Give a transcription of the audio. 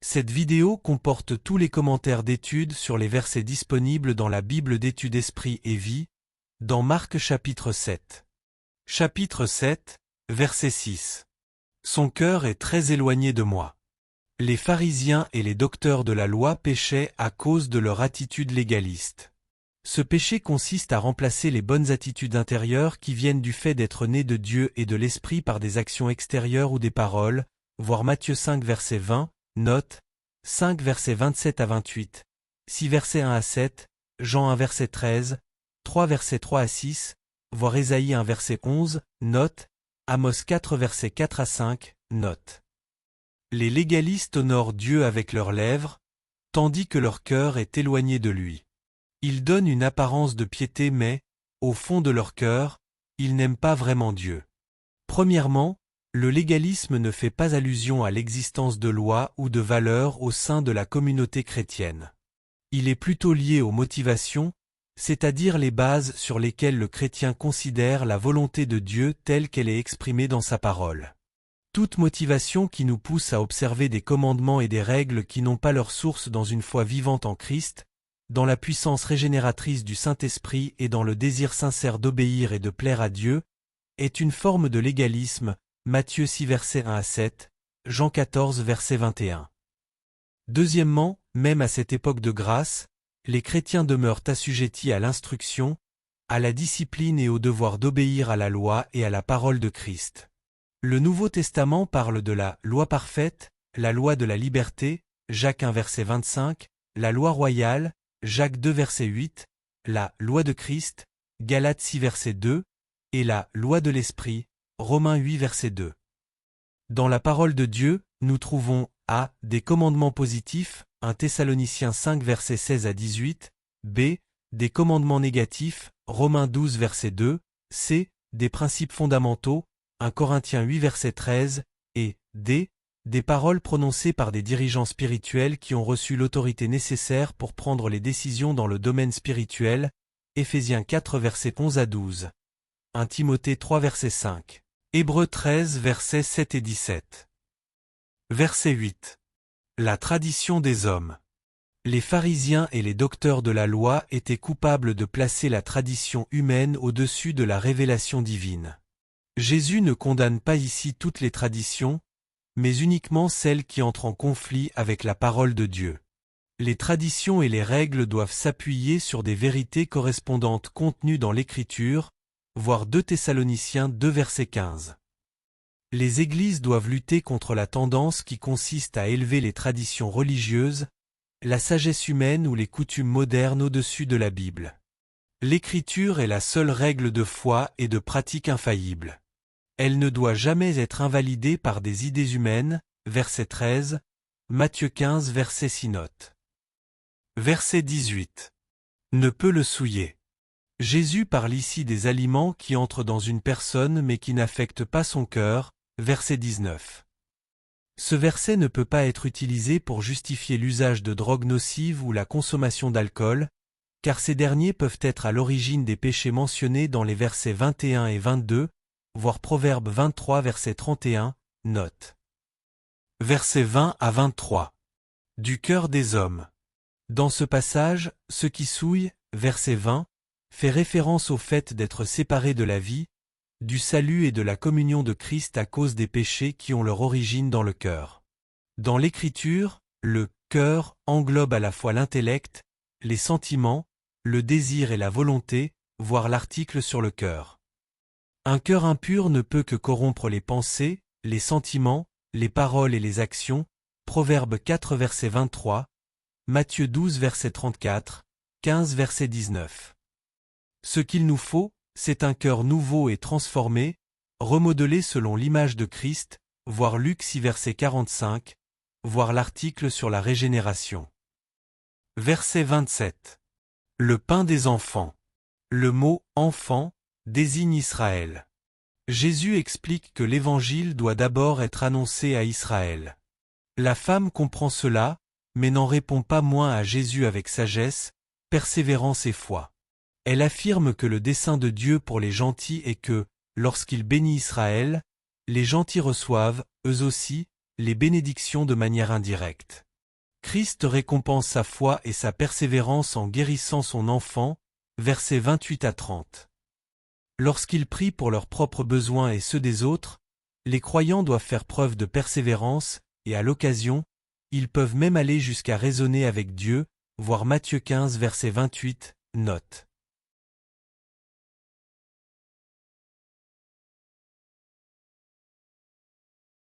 Cette vidéo comporte tous les commentaires d'études sur les versets disponibles dans la Bible d'études Esprit et Vie, dans Marc chapitre 7. Chapitre 7, verset 6. Son cœur est très éloigné de moi. Les pharisiens et les docteurs de la loi péchaient à cause de leur attitude légaliste. Ce péché consiste à remplacer les bonnes attitudes intérieures qui viennent du fait d'être nés de Dieu et de l'Esprit par des actions extérieures ou des paroles, voir Matthieu 5 verset 20, note, 5 versets 27 à 28, 6 versets 1 à 7, Jean 1 verset 13, 3 versets 3 à 6, voir Ésaïe 1 verset 11, note, Amos 4 versets 4 à 5, note. Les légalistes honorent Dieu avec leurs lèvres, tandis que leur cœur est éloigné de lui. Ils donnent une apparence de piété mais, au fond de leur cœur, ils n'aiment pas vraiment Dieu. Premièrement, le légalisme ne fait pas allusion à l'existence de lois ou de valeurs au sein de la communauté chrétienne. Il est plutôt lié aux motivations, c'est-à-dire les bases sur lesquelles le chrétien considère la volonté de Dieu telle qu'elle est exprimée dans sa parole. Toute motivation qui nous pousse à observer des commandements et des règles qui n'ont pas leur source dans une foi vivante en Christ, dans la puissance régénératrice du Saint-Esprit et dans le désir sincère d'obéir et de plaire à Dieu, est une forme de légalisme, Matthieu 6 versets 1 à 7, Jean 14 verset 21. Deuxièmement, même à cette époque de grâce, les chrétiens demeurent assujettis à l'instruction, à la discipline et au devoir d'obéir à la loi et à la parole de Christ. Le Nouveau Testament parle de la loi parfaite, la loi de la liberté, Jacques 1 verset 25, la loi royale, Jacques 2 verset 8, la loi de Christ, Galates 6 verset 2, et la loi de l'Esprit, Romains 8 verset 2. Dans la parole de Dieu, nous trouvons a. Des commandements positifs, 1 Thessaloniciens 5 verset 16 à 18, b. Des commandements négatifs, Romains 12 verset 2, c. Des principes fondamentaux, 1 Corinthiens 8 verset 13, et d. Des paroles prononcées par des dirigeants spirituels qui ont reçu l'autorité nécessaire pour prendre les décisions dans le domaine spirituel, Éphésiens 4 verset 11 à 12, 1 Timothée 3 verset 5. Hébreux 13 versets 7 et 17. Verset 8. La tradition des hommes. Les pharisiens et les docteurs de la loi étaient coupables de placer la tradition humaine au-dessus de la révélation divine. Jésus ne condamne pas ici toutes les traditions, mais uniquement celles qui entrent en conflit avec la parole de Dieu. Les traditions et les règles doivent s'appuyer sur des vérités correspondantes contenues dans l'Écriture, voir 2 Thessaloniciens 2 verset 15. Les églises doivent lutter contre la tendance qui consiste à élever les traditions religieuses, la sagesse humaine ou les coutumes modernes au-dessus de la Bible. L'Écriture est la seule règle de foi et de pratique infaillible. Elle ne doit jamais être invalidée par des idées humaines, verset 13, Matthieu 15 verset 6 note. Verset 18. Ne peut le souiller. Jésus parle ici des aliments qui entrent dans une personne mais qui n'affectent pas son cœur, verset 19. Ce verset ne peut pas être utilisé pour justifier l'usage de drogues nocives ou la consommation d'alcool, car ces derniers peuvent être à l'origine des péchés mentionnés dans les versets 21 et 22, voir Proverbe 23 verset 31, note. Versets 20 à 23. Du cœur des hommes. Dans ce passage, ce qui souille, verset 20, fait référence au fait d'être séparé de la vie, du salut et de la communion de Christ à cause des péchés qui ont leur origine dans le cœur. Dans l'Écriture, le cœur englobe à la fois l'intellect, les sentiments, le désir et la volonté, voire l'article sur le cœur. Un cœur impur ne peut que corrompre les pensées, les sentiments, les paroles et les actions, Proverbe 4 verset 23, Matthieu 12 verset 34, 15 verset 19. Ce qu'il nous faut, c'est un cœur nouveau et transformé, remodelé selon l'image de Christ, voir Luc 6 verset 45, voir l'article sur la régénération. Verset 27. Le pain des enfants. Le mot « enfant » désigne Israël. Jésus explique que l'Évangile doit d'abord être annoncé à Israël. La femme comprend cela, mais n'en répond pas moins à Jésus avec sagesse, persévérance et foi. Elle affirme que le dessein de Dieu pour les gentils est que, lorsqu'il bénit Israël, les gentils reçoivent, eux aussi, les bénédictions de manière indirecte. Christ récompense sa foi et sa persévérance en guérissant son enfant, versets 28 à 30. Lorsqu'ils prient pour leurs propres besoins et ceux des autres, les croyants doivent faire preuve de persévérance, et à l'occasion, ils peuvent même aller jusqu'à raisonner avec Dieu, voir Matthieu 15 verset 28, note.